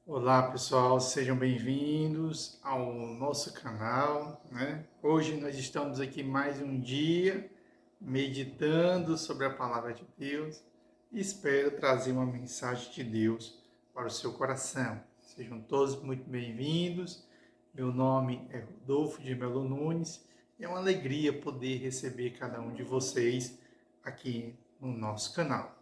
Olá pessoal, sejam bem-vindos ao nosso canal, né? Hoje nós estamos aqui mais um dia meditando sobre a palavra de Deus e espero trazer uma mensagem de Deus para o seu coração. Sejam todos muito bem-vindos. Meu nome é Rodolfo de Melo Nunes e é uma alegria poder receber cada um de vocês aqui no nosso canal.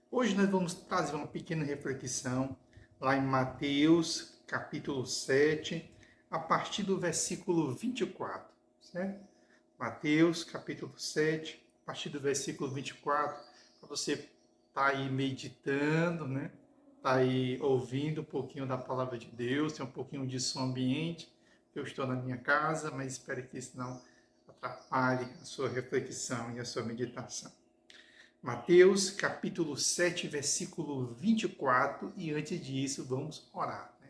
Hoje nós vamos trazer uma pequena reflexão lá em Mateus, capítulo 7, a partir do versículo 24, certo? Mateus, capítulo 7, a partir do versículo 24, para você estar aí meditando, né? Tá aí ouvindo um pouquinho da palavra de Deus, tem um pouquinho de som ambiente. Eu estou na minha casa, mas espero que isso não atrapalhe a sua reflexão e a sua meditação. Mateus, capítulo 7, versículo 24, e antes disso vamos orar, né?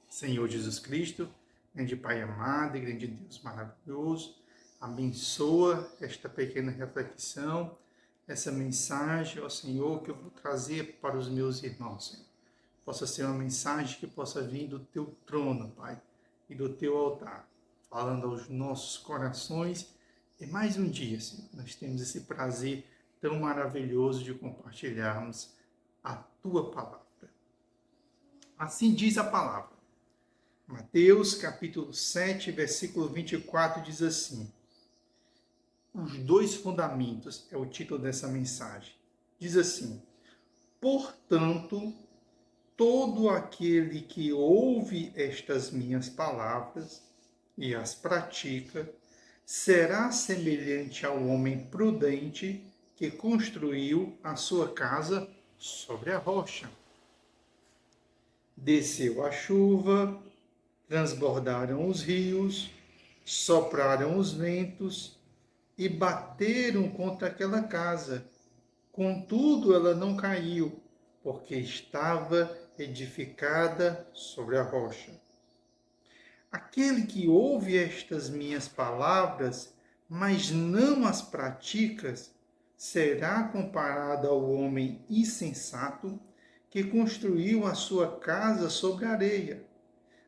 Senhor Jesus Cristo, grande Pai amado e grande Deus maravilhoso, abençoa esta pequena reflexão, essa mensagem, ó Senhor, que eu vou trazer para os meus irmãos, Senhor. Possa ser uma mensagem que possa vir do Teu trono, Pai, e do Teu altar, falando aos nossos corações. E mais um dia, Senhor, nós temos esse prazer tão maravilhoso de compartilharmos a Tua palavra. Assim diz a palavra. Mateus, capítulo 7, versículo 24, diz assim: Os dois fundamentos é o título dessa mensagem. Diz assim: Portanto, todo aquele que ouve estas minhas palavras e as pratica, será semelhante ao homem prudente que construiu a sua casa sobre a rocha. Desceu a chuva, transbordaram os rios, sopraram os ventos e bateram contra aquela casa. Contudo, ela não caiu, porque estava edificada sobre a rocha. Aquele que ouve estas minhas palavras, mas não as pratica, será comparado ao homem insensato que construiu a sua casa sobre a areia.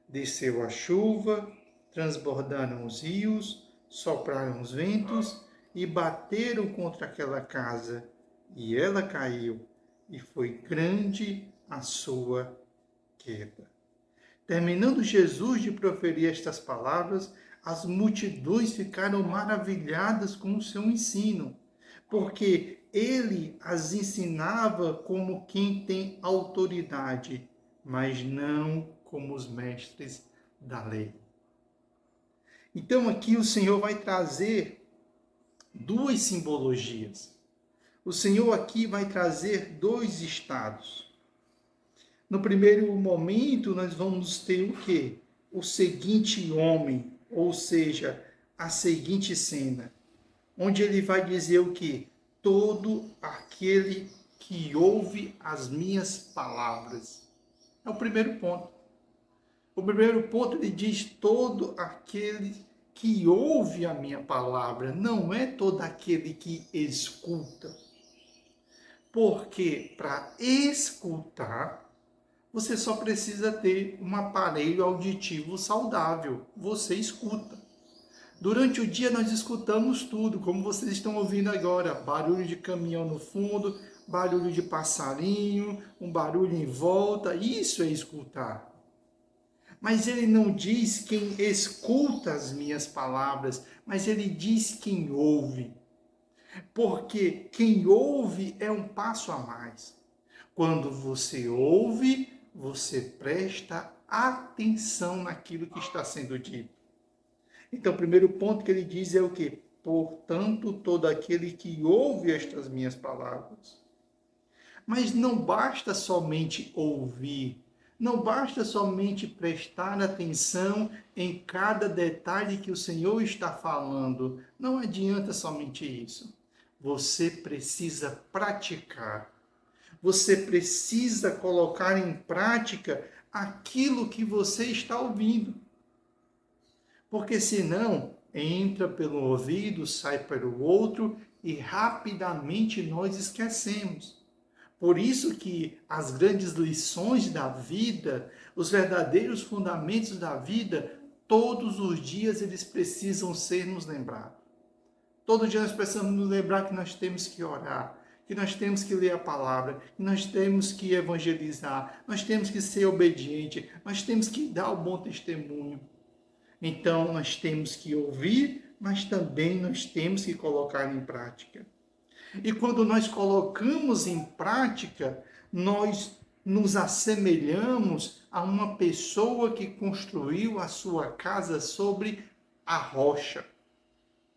Desceu a chuva, transbordaram os rios, sopraram os ventos e bateram contra aquela casa, e ela caiu, e foi grande a sua queda. Terminando Jesus de proferir estas palavras, as multidões ficaram maravilhadas com o seu ensino, porque ele as ensinava como quem tem autoridade, mas não como os mestres da lei. Então aqui o Senhor vai trazer duas simbologias. O Senhor aqui vai trazer dois estados. No primeiro momento, nós vamos ter o quê? O seguinte homem, ou seja, a seguinte cena, onde ele vai dizer o quê? Todo aquele que ouve as minhas palavras. É o primeiro ponto. O primeiro ponto ele diz todo aquele que ouve a minha palavra, não é todo aquele que escuta. Porque para escutar, você só precisa ter um aparelho auditivo saudável. Você escuta. Durante o dia nós escutamos tudo, como vocês estão ouvindo agora. Barulho de caminhão no fundo, barulho de passarinho, um barulho em volta. Isso é escutar. Mas ele não diz quem escuta as minhas palavras, mas ele diz quem ouve. Porque quem ouve é um passo a mais. Quando você ouve, você presta atenção naquilo que está sendo dito. Então, o primeiro ponto que ele diz é o quê? Portanto, todo aquele que ouve estas minhas palavras. Mas não basta somente ouvir, não basta somente prestar atenção em cada detalhe que o Senhor está falando. Não adianta somente isso. Você precisa praticar. Você precisa colocar em prática aquilo que você está ouvindo. Porque senão, entra pelo ouvido, sai pelo outro e rapidamente nós esquecemos. Por isso que as grandes lições da vida, os verdadeiros fundamentos da vida, todos os dias eles precisam ser nos lembrados. Todo dia nós precisamos nos lembrar que nós temos que orar, que nós temos que ler a palavra, que nós temos que evangelizar, nós temos que ser obediente, nós temos que dar o bom testemunho. Então nós temos que ouvir, mas também nós temos que colocar em prática. E quando nós colocamos em prática, nós nos assemelhamos a uma pessoa que construiu a sua casa sobre a rocha.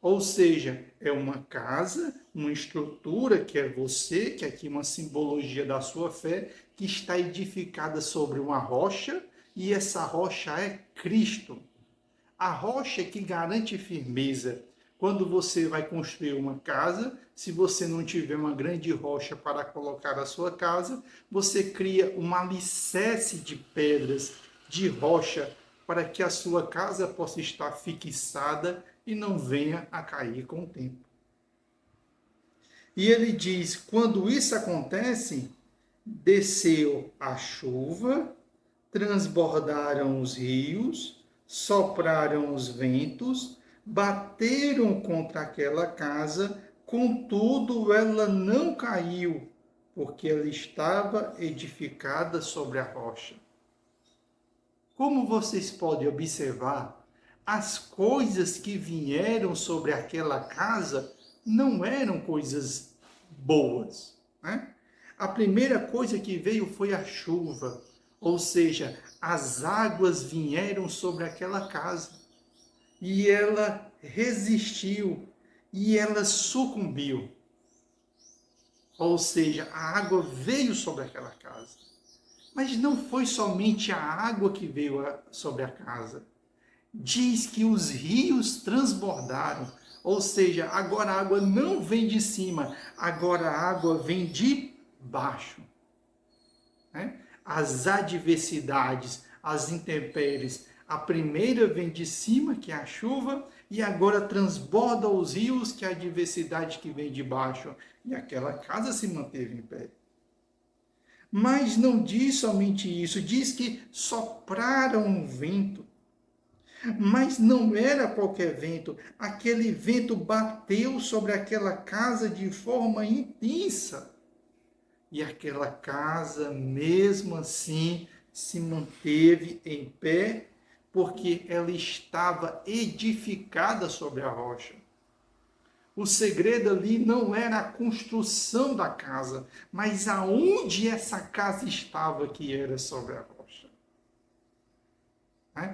Ou seja, é uma casa, uma estrutura que é você, que é aqui uma simbologia da sua fé, que está edificada sobre uma rocha, e essa rocha é Cristo. A rocha é que garante firmeza. Quando você vai construir uma casa, se você não tiver uma grande rocha para colocar a sua casa, você cria um alicerce de pedras, de rocha, para que a sua casa possa estar fixada e não venha a cair com o tempo. E ele diz, quando isso acontece, desceu a chuva, transbordaram os rios, sopraram os ventos, bateram contra aquela casa, contudo ela não caiu, porque ela estava edificada sobre a rocha. Como vocês podem observar, as coisas que vieram sobre aquela casa não eram coisas boas, né? A primeira coisa que veio foi a chuva, ou seja, as águas vieram sobre aquela casa. E ela resistiu, e ela sucumbiu. Ou seja, a água veio sobre aquela casa. Mas não foi somente a água que veio sobre a casa. Diz que os rios transbordaram. Ou seja, agora a água não vem de cima, agora a água vem de baixo. Né? As adversidades, as intempéries, a primeira vem de cima, que é a chuva, e agora transborda os rios, que é a adversidade que vem de baixo. E aquela casa se manteve em pé. Mas não diz somente isso, diz que sopraram um vento. Mas não era qualquer vento, aquele vento bateu sobre aquela casa de forma intensa. E aquela casa, mesmo assim, se manteve em pé, porque ela estava edificada sobre a rocha. O segredo ali não era a construção da casa, mas aonde essa casa estava, que era sobre a rocha.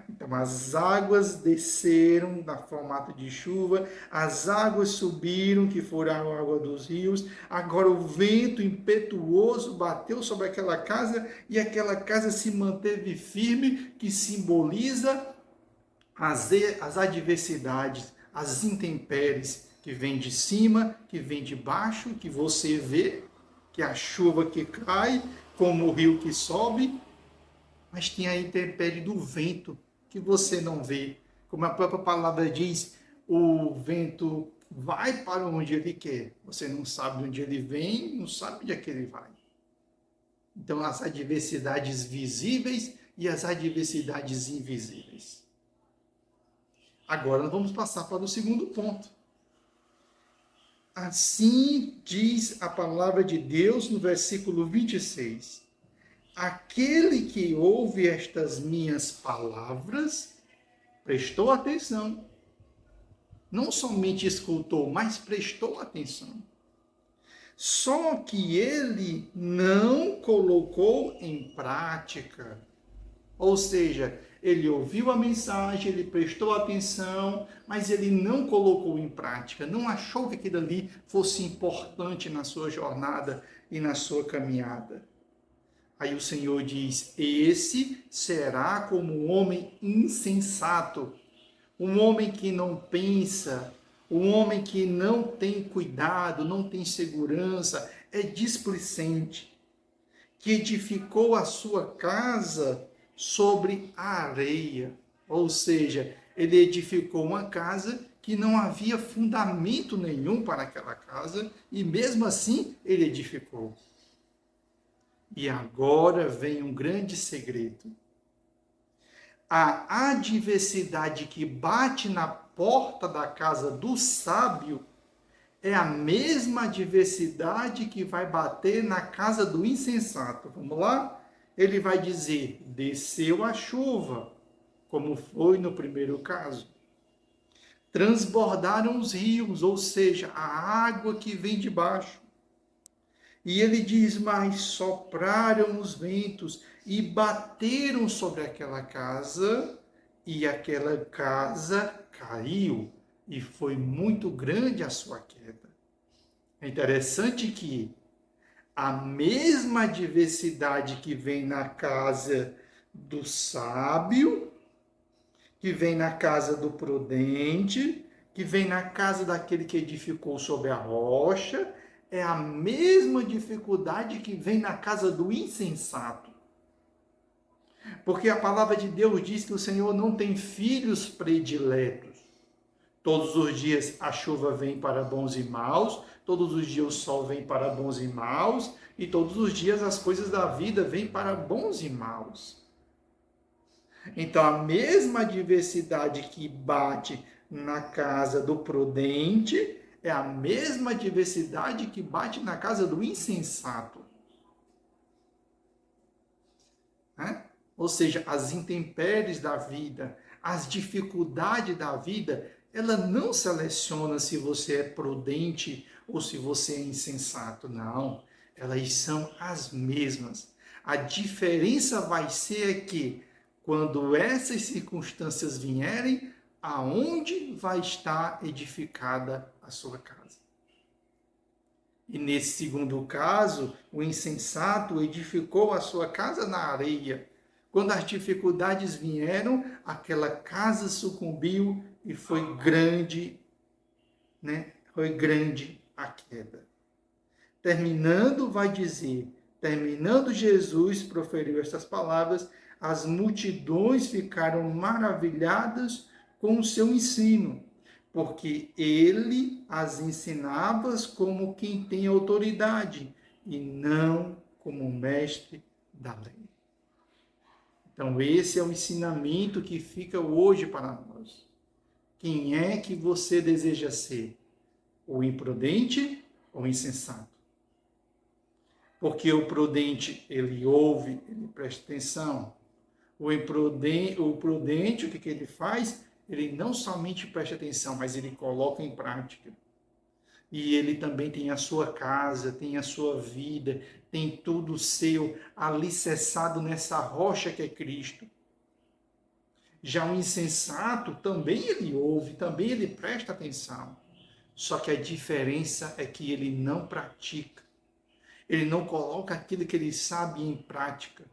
Então, as águas desceram na formato de chuva, as águas subiram, que foram a água dos rios, agora o vento impetuoso bateu sobre aquela casa e aquela casa se manteve firme, que simboliza as adversidades, as intempéries, que vem de cima, que vem de baixo, que você vê, que é a chuva que cai, como o rio que sobe, mas tem a intempérie do vento, que você não vê. Como a própria palavra diz, o vento vai para onde ele quer. Você não sabe de onde ele vem, não sabe onde é que ele vai. Então, as adversidades visíveis e as adversidades invisíveis. Agora, nós vamos passar para o segundo ponto. Assim diz a palavra de Deus no versículo 26. Aquele que ouve estas minhas palavras, prestou atenção. Não somente escutou, mas prestou atenção. Só que ele não colocou em prática. Ou seja, ele ouviu a mensagem, ele prestou atenção, mas ele não colocou em prática, não achou que aquilo ali fosse importante na sua jornada e na sua caminhada. Aí o Senhor diz, esse será como um homem insensato, um homem que não pensa, um homem que não tem cuidado, não tem segurança, é displicente, que edificou a sua casa sobre a areia. Ou seja, ele edificou uma casa que não havia fundamento nenhum para aquela casa, e mesmo assim ele edificou. E agora vem um grande segredo. A adversidade que bate na porta da casa do sábio é a mesma adversidade que vai bater na casa do insensato. Vamos lá? Ele vai dizer: desceu a chuva, como foi no primeiro caso. Transbordaram os rios, ou seja, a água que vem de baixo. E ele diz: mas sopraram os ventos e bateram sobre aquela casa, e aquela casa caiu, e foi muito grande a sua queda. É interessante que a mesma adversidade que vem na casa do sábio, que vem na casa do prudente, que vem na casa daquele que edificou sobre a rocha, é a mesma dificuldade que vem na casa do insensato. Porque a palavra de Deus diz que o Senhor não tem filhos prediletos. Todos os dias a chuva vem para bons e maus, todos os dias o sol vem para bons e maus, e todos os dias as coisas da vida vêm para bons e maus. Então, a mesma adversidade que bate na casa do prudente é a mesma adversidade que bate na casa do insensato. Ou seja, as intempéries da vida, as dificuldades da vida, ela não seleciona se você é prudente ou se você é insensato, não. Elas são as mesmas. A diferença vai ser que, quando essas circunstâncias vierem, aonde vai estar edificada a sua casa? E nesse segundo caso, o insensato edificou a sua casa na areia. Quando as dificuldades vieram, aquela casa sucumbiu e foi grande, Foi grande a queda. Terminando, vai dizer, terminando Jesus proferiu estas palavras, as multidões ficaram maravilhadas com o seu ensino, porque ele as ensinava como quem tem autoridade e não como mestre da lei. Então, esse é o ensinamento que fica hoje para nós. Quem é que você deseja ser? O imprudente ou o insensato? Porque o prudente, ele ouve, ele presta atenção. O prudente, o que ele faz? Ele não somente presta atenção, mas ele coloca em prática. E ele também tem a sua casa, tem a sua vida, tem tudo seu alicerçado nessa rocha que é Cristo. Já o insensato, também ele ouve, também ele presta atenção. Só que a diferença é que ele não pratica. Ele não coloca aquilo que ele sabe em prática.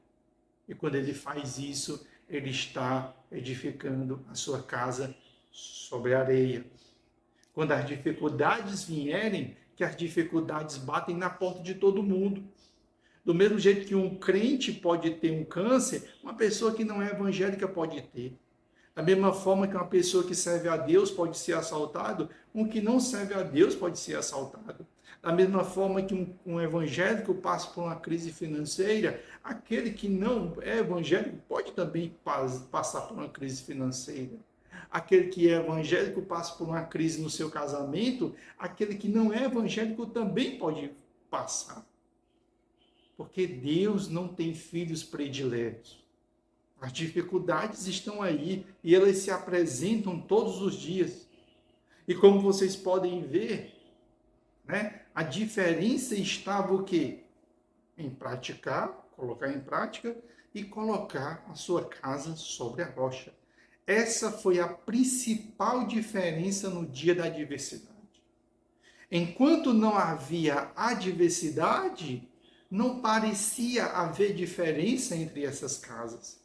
E quando ele faz isso, ele está edificando a sua casa sobre a areia. Quando as dificuldades vierem, que as dificuldades batem na porta de todo mundo. Do mesmo jeito que um crente pode ter um câncer, uma pessoa que não é evangélica pode ter. Da mesma forma que uma pessoa que serve a Deus pode ser assaltado, um que não serve a Deus pode ser assaltado. Da mesma forma que um evangélico passa por uma crise financeira, aquele que não é evangélico pode também passar por uma crise financeira. Aquele que é evangélico passa por uma crise no seu casamento, aquele que não é evangélico também pode passar. Porque Deus não tem filhos prediletos. As dificuldades estão aí e elas se apresentam todos os dias. E como vocês podem ver, a diferença estava o quê? Em praticar, colocar em prática e colocar a sua casa sobre a rocha. Essa foi a principal diferença no dia da adversidade. Enquanto não havia adversidade, não parecia haver diferença entre essas casas,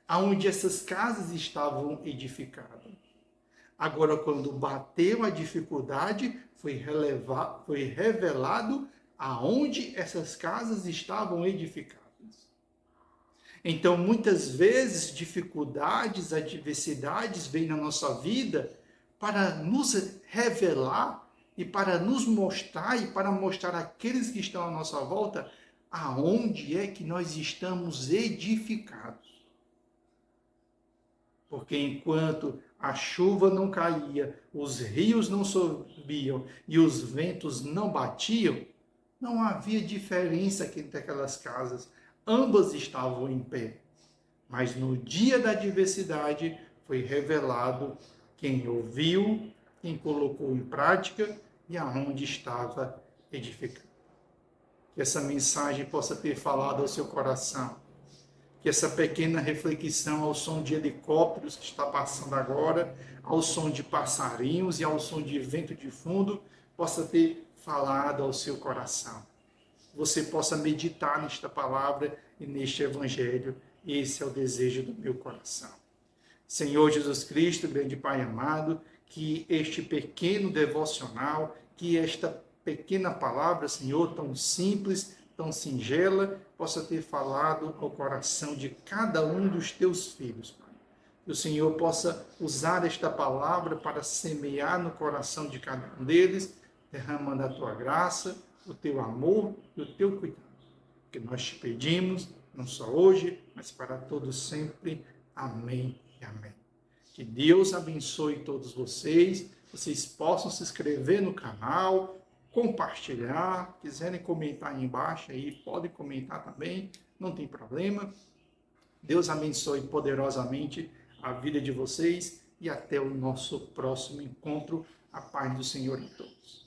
aonde essas casas estavam edificadas. Agora, quando bateu a dificuldade, foi revelado aonde essas casas estavam edificadas. Então, muitas vezes, dificuldades, adversidades vêm na nossa vida para nos revelar e para nos mostrar e para mostrar àqueles que estão à nossa volta aonde é que nós estamos edificados. Porque enquanto a chuva não caía, os rios não subiam e os ventos não batiam, não havia diferença entre aquelas casas. Ambas estavam em pé. Mas no dia da adversidade foi revelado quem ouviu, quem colocou em prática e aonde estava edificado. Que essa mensagem possa ter falado ao seu coração. Que essa pequena reflexão ao som de helicópteros que está passando agora, ao som de passarinhos e ao som de vento de fundo, possa ter falado ao seu coração. Você possa meditar nesta palavra e neste evangelho. Esse é o desejo do meu coração. Senhor Jesus Cristo, grande Pai amado, que este pequeno devocional, que esta pequena palavra, Senhor, tão simples, tão singela, possa ter falado ao coração de cada um dos teus filhos, Pai. Que o Senhor possa usar esta palavra para semear no coração de cada um deles, derramando a tua graça, o teu amor e o teu cuidado. Que nós te pedimos, não só hoje, mas para todos sempre. Amém e amém. Que Deus abençoe todos vocês. Vocês possam se inscrever no canal, compartilhar, quiserem comentar aí embaixo, aí podem comentar também, não tem problema. Deus abençoe poderosamente a vida de vocês e até o nosso próximo encontro. A paz do Senhor em todos.